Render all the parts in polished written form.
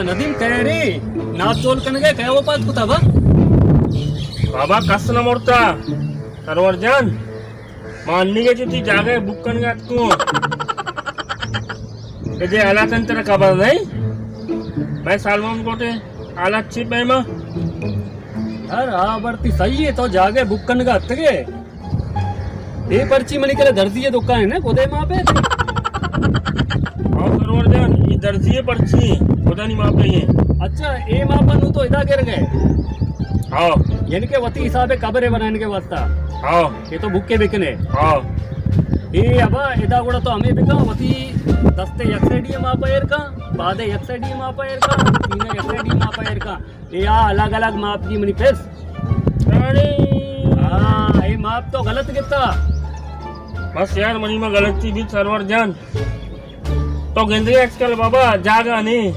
नदीम कह रे नाच चोल कनगे कह वो पात कुता बा बाबा कस न मोडता सरवरजन माननी के ती जागे बुक कनगे तू के जे आला तंत्र खबर नहीं मैं सालमन कोटे आला छिप है मां यार आ बरती सही है तो जागे बुक कनगा अत्तगे ये पर्ची मनी करे दर्जी ये दुकान है ना कोदे मां पे और सरवरजन ये दर्जी पर्ची कोदा नहीं मां पे ये अच्छा ए मां पनु तो इदा गिर गए हां यानी के वती हिसाबे कबरे बनाने के वास्ता हां ये तो बुक के बिकने हां ये अब इदा गुड़ा तो हमें बिका वती दस्ते यक्सेडी मां पैर का बादे यक्सेडी मां पैर का तीन यक्सेडी मां पैर का ये आ अलग अलग माप की मनी पेस अरे हां ये माप तो गलत किता बस यार मनी में गलती भी सरवरजन तो गेंदे आजकल बाबा जागा नहीं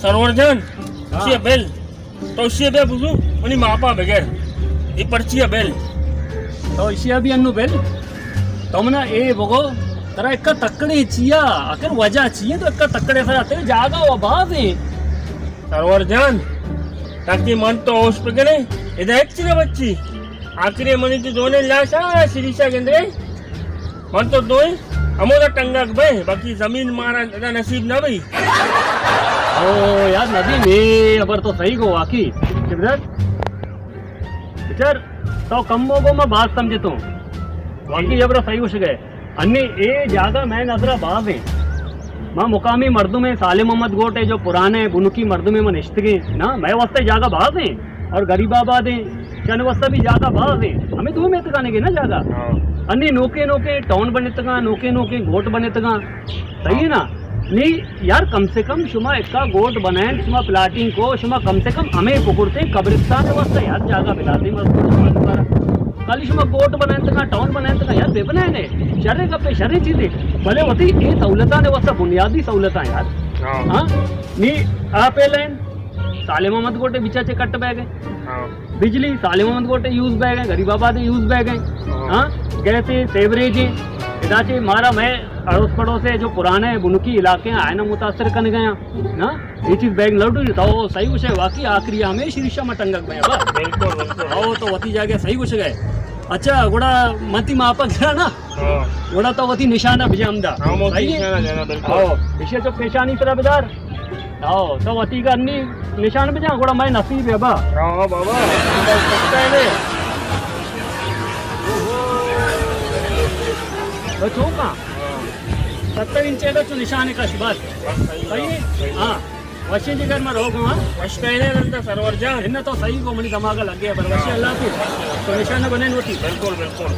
सरवरजन सी बेल तो सी बे बुझू मनी मापा बगैर ये पर्ची बेल तो इशिया भी अन्नु बेल तुमने ए बगो तरा एक तकड़े चिया आखिर वजह चाहिए तो एक तकड़े से आते जागा वो बात है सरवरजन ताकि मन तो होश पे गए इधर एक चिरे बच्ची आखिरी मनी की दोने लाशा शिरीषा गेंदे मन तो दोई अमोदा टंगा भाई बाकी जमीन मारा इधर नसीब ना भाई ओ यार नदी में अबर तो सही को वाकी किधर इधर तो कम्मो को मैं बात समझे तो वाकी जबरा सही उठ गए अन्य ए जागा मैं नजरा बाज है मां मुकामी मर्दों में साले मोहम्मद गोट है जो पुराने बुनुकी मर्दों में निश्तगे ना मैं वास्ते जागा बाज है और गरीबाबाद है चन वास्ते भी जागा बाज है हमें दो में तकाने के ना जागा अन्य नोके नोके टाउन बने तका नोके नोके गोट बने तका सही है ना नहीं यार कम से कम शुमा इक्का गोट बनाए शुमा प्लाटिंग को शुमा कम से कम हमें पुकुरते कब्रिस्तान वास्ते यार जागा बिलाते मजदूर कल शुमा गोट बनाए तका टाउन बनाए तका यार बेबनाए ने शर्रे कपे शर्रे चीजें भले होती ये सहूलता ने वास्ता बुनियादी सहूलता यार हां नी आप लेन साले मोहम्मद गोटे बिचाचे कट बैग है बिजली साले मोहम्मद गोटे यूज बैग है गरीबाबाद यूज बैग है हां गैसे सेवरेज है इदाचे मारा मैं अड़ोस पड़ोस है जो पुराने बुनुकी इलाके हैं आए ना मुतासर कर गया ना ये चीज बैग लौट रही था वो सही कुछ है वाकई आखिरी हमें शीर्षा में टंगक गया बा बिल्कुल आओ तो वती जाके सही कुछ गए अच्छा गोड़ा मती मापा गिरा ना गोड़ा तो वती निशाना भी हमदा सही है आओ विषय तो पेशानी तरह बजार आओ तो वती का अन्नी निशान भी जा गोड़ा मैं नसीब है बा हां बाबा सकता है तो चौका 70 इंच तो निशान का बस सही है हाँ वशी जी घर में रोग हुआ वश पहले नंतर सरवरजन इन्हें तो सही को मनी दिमाग लग गया पर वशी अल्लाह की तो निशान बने नोटी बिल्कुल बिल्कुल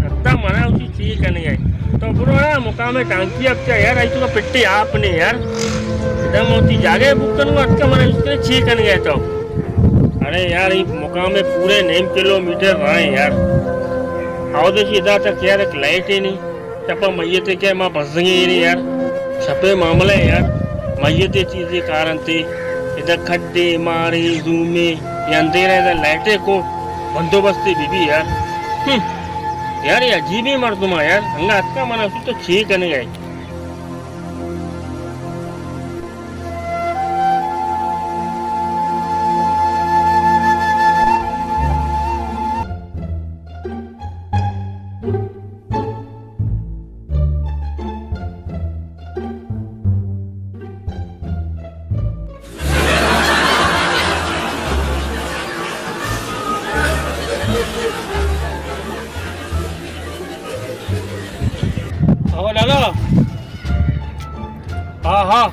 अत्ता मना उसी चीज करनी है तो बुरो ना मुकाम टांकी अब क्या यार आई तो पिट्टी आपने यार एकदम होती जागे बुक करूंगा अत्ता मना उसके चीज करनी है तो अरे यार ये मुकाम में पूरे 9 किलोमीटर रहे यार आओ देखिए इधर तक यार एक लाइट ही नहीं चपा मैयते क्या माँ बस नहीं यार छपे मामले यार मैयते चीजें कारण थे इधर खड्डे मारे जूमे ये अंधेरा इधर लाइटें को बंदोबस्ती भी यार यार ये अजीब ही मर्दुमा यार हंगा अक्का मना तो ठीक नहीं है हाँ हाँ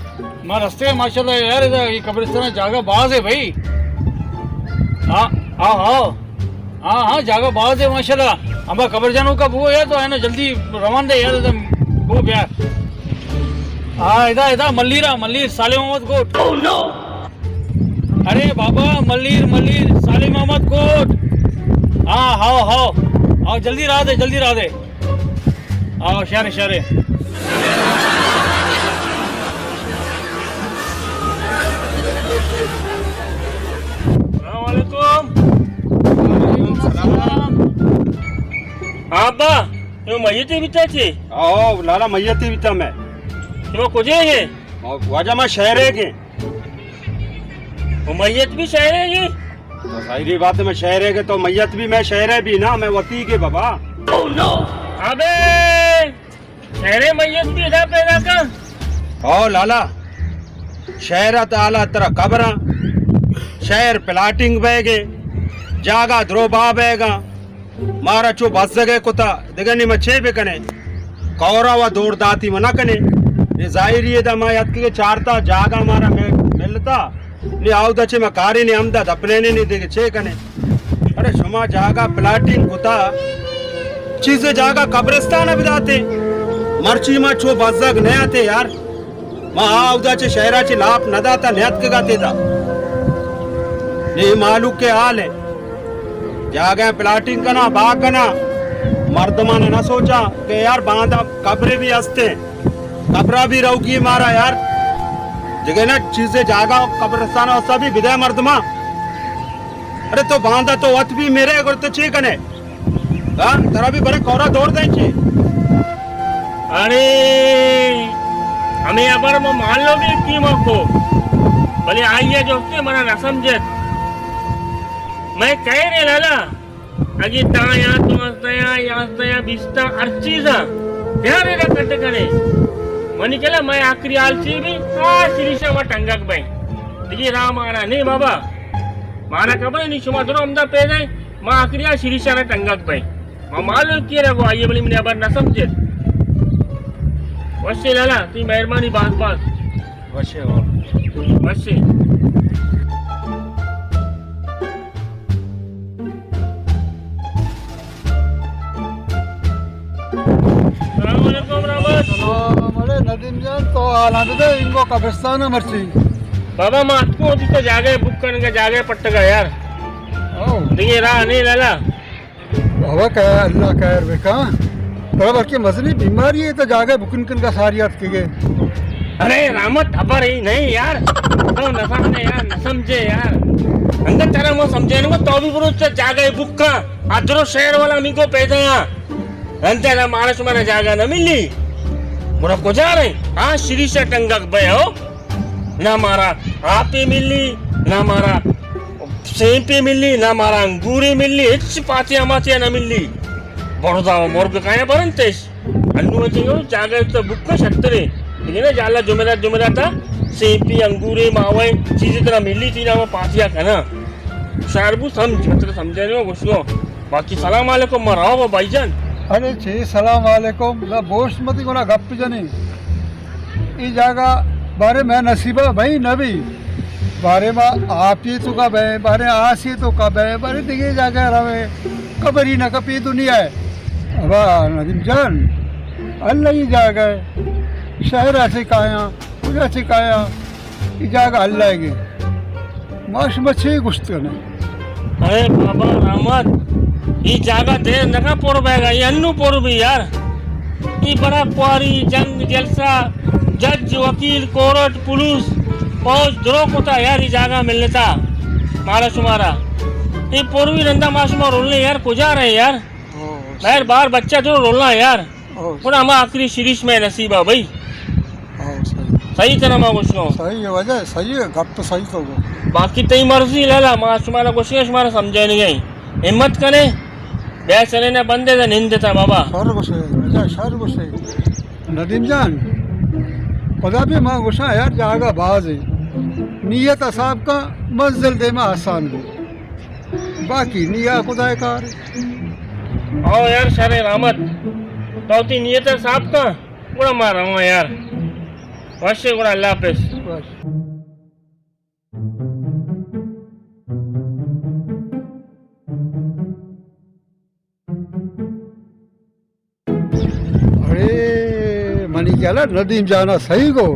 मैं रास्ते में माशाल्लाह यार इधर ये कब्रिस्तान जागा बाज है भाई हाँ हाँ हाँ हाँ हाँ जागा बाज है माशाल्लाह हम कब्र जानू का वो यार तो है ना जल्दी रवान दे यार इधर वो प्यार हाँ इधर इधर मल्लीर साले मोहम्मद कोट oh, no! अरे बाबा मल्लीर साले मोहम्मद कोट हाँ हाँ हाँ हाँ जल्दी राह दे हाँ शरे आबा यो मयते बिता छे आओ लाला मयते बिता में तो कुछ है और वजह में शहर के वो मैयत भी शहर है ये तो सारी बात में शहर है के तो मैयत भी मैं शहर भी ना मैं वती के बाबा। अबे शहर मैयत भी इधर पैदा कर ओ लाला शहर ताला तेरा कब्र शहर प्लाटिंग बेगे जागा द्रोबा बेगा मारा चो बस जगह कुता दिगनी में छे पे कने कौरा व दौड़ दाती मना कने ये जाहिर ये दा मैं याद के चारता जागा मारा में मिलता ने आउ दचे में कारी ने हमदा अपने ने नहीं देगे छे कने अरे शुमा जागा प्लाटिंग कुता चीज जागा कब्रिस्तान बिदाते मर्ची मा छो बस जग नया थे यार मां आउ दचे शहराची लाप नदाता न्यात के गाते दा ये मालूक के हाल है जागे प्लाटिंग करना बा करना मर्दमा ने ना सोचा कि यार बांधा कब्रे भी हंसते कब्रा भी रहोगी मारा यार जगह ना चीजें जागा कब्रस्तान और सभी विदय मर्दमा अरे तो बांधा तो वत भी मेरे अगर तो चे कने तेरा भी बड़े कौरा दौड़ दे चे अरे हमें अबर में मान लो भी कीमत को भले आइए जो के मना ना समझे मैं कह रहे लाला अगी ताया तो हस्तया बिस्ता हर चीज ध्यान रे कट करे मनी केला मैं आखरी आलची भी आ शिरीषा व टंगक बाई दिगी राम आना नहीं बाबा माना खबर नहीं शुमा दोनों अमदा पे जाए मां आखरी आ शिरीषा ने टंगक बाई मां मालूम किए रखो आइए बोली मैंने अबर ना समझे वैसे लाला ती मेहरबानी बात वैसे नदीम जान तो आलाद दे इनको कब्रिस्तान में मर्ची बाबा मात को होती तो जागे बुक करने का जागे पट्टगा यार देखिए रहा नहीं लाला बाबा कह अल्लाह कह बेका बराबर की मसली बीमारी है तो जागे बुकिन का सारी याद की गए अरे रामत खबर ही नहीं यार तो न समझे यार न समझे यार अंदर तेरा वो समझे ना तो भी बुरो जागे बुक का अदरो शहर वाला मी को पैदा अंतर मानस में जागा न मिली बुरा को जा रहे हाँ शिरीषा टंगक भयो ना मारा आपे मिली ना मारा सेंपे मिली ना मारा अंगूरी मिली इच पातिया मातिया न मिली बड़ोदा मोर्ग काया बरंतेश अन्नु वचिंगो जागे तो बुक का शक्तरे लेकिन ना जाला जुमेरा था सेंपी अंगूरे मावे चीजें तरह मिली थी ना वो पातिया का ना शारबू समझे नहीं वो घुसलो बाकी सलाम वालेकुम मराओ भाईजान अरे छे सलाम वालेकुम ना बोश मती को ना गप जनी ई जागा बारे में नसीबा भाई नबी बारे में आप ही तो का बे बारे आसी तो का बे बारे दिखे जागा रवे कबरी न कपी दुनिया है अब नदीम जान अल्लाह ही जागा शहर से काया पूजा से काया ई जागा अल्लाह के माश मछे गुस्त ने अरे बाबा रहमत ये जागा देर नका पोर बैगा ये अन्नू पोर भी यार ये बड़ा क्वारी जंग जलसा जज वकील कोर्ट पुलिस फौज द्रो को था यार ये जागा मिलने था मारा शुमारा ये पोरवी रंदा माशुमा रोलने यार कुजा रहे यार बाहर बार बच्चा जो रोलना यार पूरा हम आखिरी शिरीष में नसीबा भाई सही तरह मां कुछ सही है वजह सही है गप तो सही तो बाकी तई मर्जी लाला माशुमारा कुछ हमारा समझे नहीं गई हिम्मत करे बेचने ने बंदे से निंद था बाबा शर गुस्से नदीम जान खुदा भी माँ गुस्सा यार जागा बाज है नीयत असाब का मंजिल दे में आसान भी बाकी निया खुदा कार आओ यार शरे रहमत तो ती नियत असाब का पूरा मार रहा हूँ यार वैसे पूरा अल्लाह हाफिज मनी क्या नदीम जाना सही को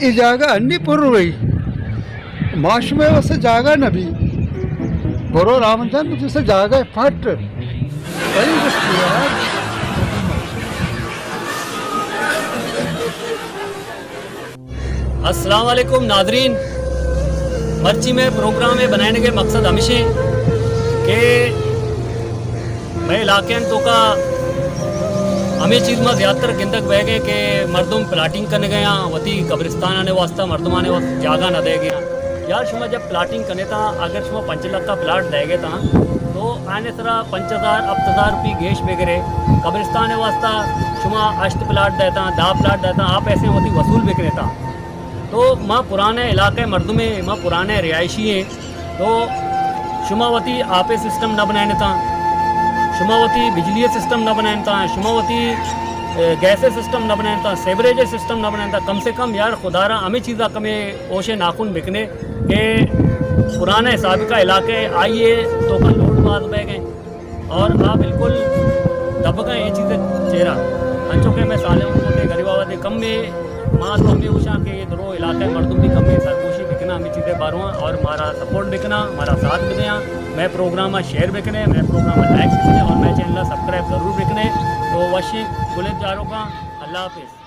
ये जागा अन्नी पुर रही माश में वैसे जागा नबी बोरो रामचंद तुझसे जागा फट सही यार अस्सलाम वालेकुम नादरीन मर्ची में प्रोग्राम में बनाने के मकसद हमेशा कि मैं इलाके तो का हमें चीज़ में ज़्यादातर गिंदक बह गए कि मर्दम प्लाटिंग करने गए यहाँ वती कब्रिस्तान आने वास्ता मर्दम आने वास्ते जागा न दे गया यार शुमा जब प्लाटिंग करने था अगर शुमा 5 लाख का प्लाट देगे था तो आने तरह 5,000 अब 1000 रुपये गेश बेगरे कब्रिस्तान वास्ता शुमा 8 प्लाट देता 10 प्लाट देता आप ऐसे होती वसूल बिकने था तो माँ पुराने इलाके मर्दों में माँ पुराने रिहायशी हैं तो शुमावती आपे सिस्टम न बनाने था शुमावती बिजली सिस्टम न बनाने था शुमावती गैस सिस्टम न बनाने था सेवरेज सिस्टम न बनाने था कम से कम यार खुदारा हमें चीज़ा कमे ओशे नाखून बिकने के पुराने हिसाब का इलाके आइए तो का लोड बात बह गए और आप बिल्कुल दब गए ये चीज़ें चेहरा अंचों के मैं साले उनको गरीबाबादी कम में माँ तो हमें उषा के दरो इलाके मर्दों भी कम में सरगोशी बिकना हमें चीज़ें बारवा और हमारा सपोर्ट बिकना हमारा साथ बिकना मैं प्रोग्राम शेयर बिकने मैं प्रोग्राम लाइक बिकने और मैं चैनल सब्सक्राइब ज़रूर बिकने तो वशी गुलेब जारों का अल्लाह हाफिज़।